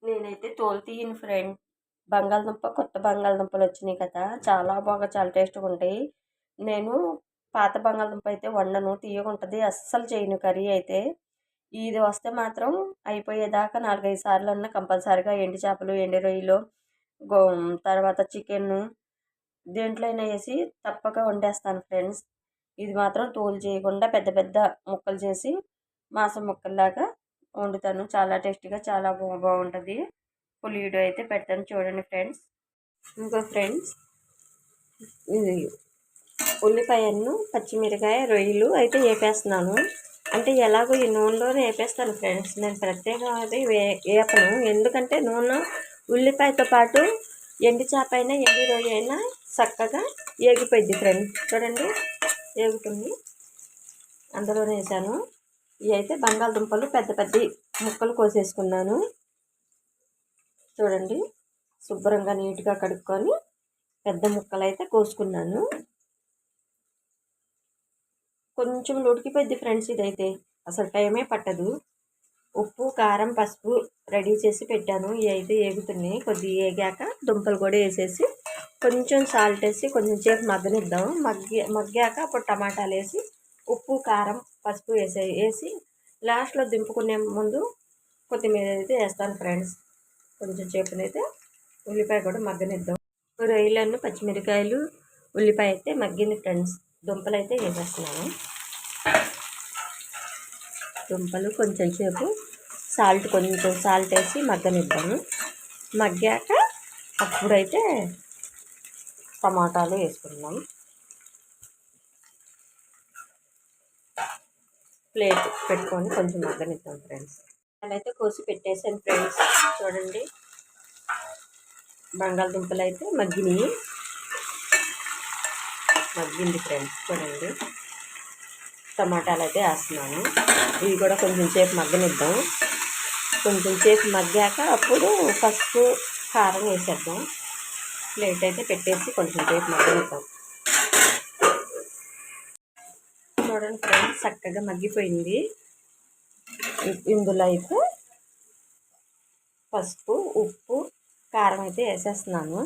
నేనైతే తోలు తీయను ఫ్రెండ్. కొత్త బంగాళదుంపలు వచ్చినాయి కదా, చాలా బాగా చాలా టేస్ట్గా ఉంటాయి. నేను పాత బంగాళదుంప అయితే వండను, తీయగుంటుంది, అస్సలు చేయను కర్రీ అయితే. ఇది వస్తే మాత్రం అయిపోయేదాకా 4-5 సార్లు అన్న కంపల్సరిగా ఎండు చేపలు, ఎండు రొయ్యలు, గో తర్వాత చికెన్ దేంట్లో అయినా వేసి తప్పక వండేస్తాను ఫ్రెండ్స్. ఇది మాత్రం తోలు చేయకుండా పెద్ద పెద్ద ముక్కలు చేసి మాంసం ముక్కల్లాగా వండుతాను. చాలా టేస్టీగా చాలా బాగుంటుంది. ఫుల్ వీడియో అయితే పెడతాను చూడండి ఫ్రెండ్స్. ఇంకా ఫ్రెండ్స్, ఇది ఉల్లిపాయను, పచ్చిమిరకాయ, రొయ్యలు అయితే వేపేస్తున్నాను. అంటే ఎలాగో ఈ నూనెలోనే వేపేస్తాను ఫ్రెండ్స్. నేను ప్రత్యేకంగా అది వేపను, ఎందుకంటే నూనె ఉల్లిపాయతో పాటు ఎండు చేప అయినా ఎండు రొయ్య అయినా చక్కగా ఏగిపోయింది ఫ్రెండ్స్. చూడండి ఏగుతుంది, అందులోనే వేసాను. ఇవి అయితే బంగాళదుంపలు పెద్ద పెద్ద ముక్కలు కోసేసుకున్నాను. చూడండి శుభ్రంగా నీట్గా కడుక్కొని పెద్ద ముక్కలు అయితే కోసుకున్నాను. కొంచెం ఉడికిపోద్ది ఫ్రెండ్స్, ఇదైతే అసలు టైమే పట్టదు. ఉప్పు, కారం, పసుపు రెడీ చేసి పెట్టాను. ఇవి అయితే ఏగుతున్నాయి. కొద్దిగా ఏగాక దుంపలు కూడా వేసేసి కొంచెం సాల్ట్ వేసి కొంచెం సేపు మగ్గనిద్దాం. మగ్గాక అప్పుడు టమాటాలు వేసి ఉప్పు, కారం, పసుపు వేసి లాస్ట్లో దింపుకునే ముందు కొత్తిమీర అయితే వేస్తాను ఫ్రెండ్స్. కొంచెం సేపునైతే ఉల్లిపాయ కూడా మగ్గనిద్దాం. రొయ్యలను, పచ్చిమిరకాయలు, ఉల్లిపాయ అయితే మగ్గింది ఫ్రెండ్స్. దుంపలు అయితే వేసేస్తున్నాను. దుంపలు కొంచెం సేపు కొంచెం సాల్ట్ వేసి మగ్గనిద్దాము. మగ్గాక అప్పుడైతే టమాటాలు వేసుకుందాం. ప్లేట్ పెట్టుకొని కొంచెం మగ్గనిద్దాం ఫ్రెండ్స్. అయితే కోసి పెట్టేసాను ఫ్రెండ్స్. చూడండి బంగాళదుంపలు అయితే మగ్గినాయి. మగ్గింది ఫ్రెండ్స్. చూడండి టమాటాలు అయితే వేస్తున్నాను. ఇవి కూడా కొంచెం సేపు మగ్గనిద్దాం. కొంచెం సేపు మగ్గాక అప్పుడు పసుపు, కారం వేసేద్దాం. ప్లేట్ అయితే పెట్టేసి కొంచెం సేపు మగ్గనిద్దాం. చూడండి ఫ్రెండ్స్ చక్కగా మగ్గిపోయింది. ఇందులో అయితే పసుపు, ఉప్పు, కారం అయితే వేసేస్తున్నాను.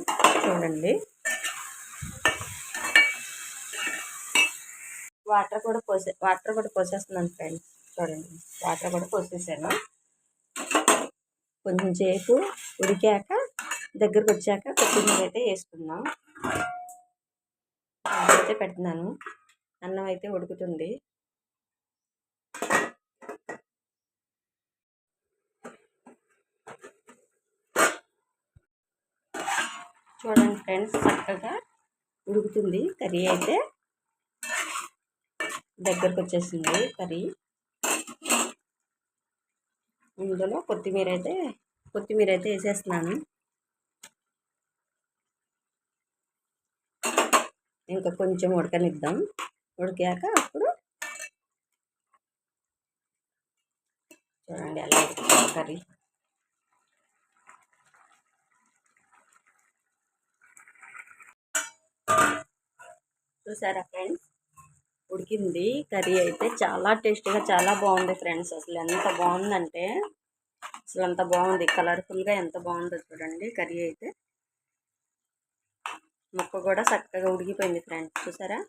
చూడండి వాటర్ కూడా పోసేస్తున్నాను ఫ్రెండ్స్. చూడండి వాటర్ కూడా పోసేసాను. కొంచెం సేపు ఉడికాక దగ్గరకు వచ్చాక కొత్తిమీర అయితే వేసుకుందాం. అయితే పెడుతున్నాను. అన్నం అయితే ఉడుకుతుంది. చూడండి ఫ్రెండ్స్ చక్కగా ఉడుకుతుంది. కర్రీ అయితే దగ్గరకు వచ్చేసింది కర్రీ. ఇందులో కొత్తిమీర అయితే వేసేస్తున్నాను. ఇంకా కొంచెం ఉడకనిద్దాం. ఉడికాక అప్పుడు చూడండి అలా ఉడుకుతుంది కర్రీ. చూసారా ఫ్రెండ్స్ ఉడికింది. కర్రీ అయితే చాలా టేస్టీగా చాలా బాగుంది ఫ్రెండ్స్. అసలు ఎంత బాగుందంటే అసలు అంత బాగుంది. కలర్ఫుల్గా ఎంత బాగుందో చూడండి. కర్రీ అయితే ముక్క కూడా చక్కగా ఉడికిపోయింది ఫ్రెండ్స్. చూసారా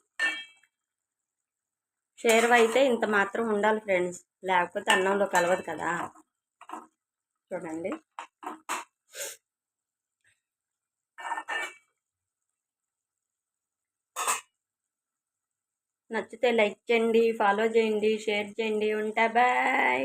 షేర్వ అయితే ఇంత మాత్రం ఉండాలి ఫ్రెండ్స్, లేకపోతే అన్నంలో కలవదు కదా. చూడండి నచ్చితే లైక్ చేయండి, ఫాలో చేయండి, షేర్ చేయండి. ఉంటా బాయ్.